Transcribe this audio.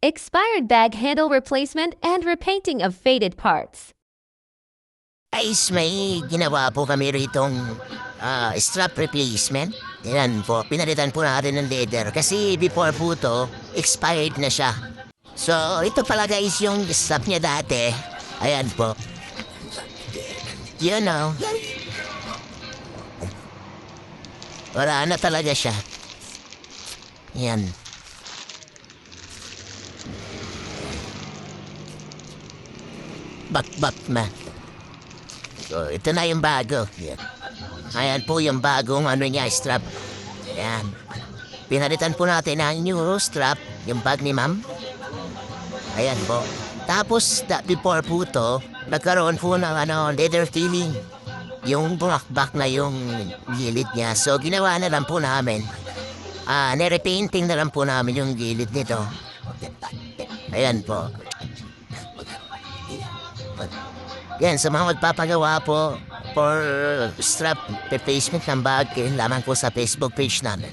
expired bag handle replacement and repainting of faded parts. Guys, may ginawa po kami ritong strap replacement. Yan po, pinalitan po natin ng leather kasi before po to, expired na siya. So, ito pala guys yung strap niya dati. Ayan po. You know. Wala na talaga siya. Yan. Bak-bak na. So, ito na yung bago. Yan. Ayan po yung bagong niya, strap. Ayan. Pinalitan po natin ang new strap, yung bag ni ma'am. Ayan po. Tapos, before po to, nagkaroon po ng leather feeling. Yung back na yung gilid niya. So, ginawa na lang po namin. Nirepainting na lang po namin yung gilid nito. Ayan po. Yan, sa mga magpapagawa po for strap replacement ng bag, lamang po sa Facebook page namin.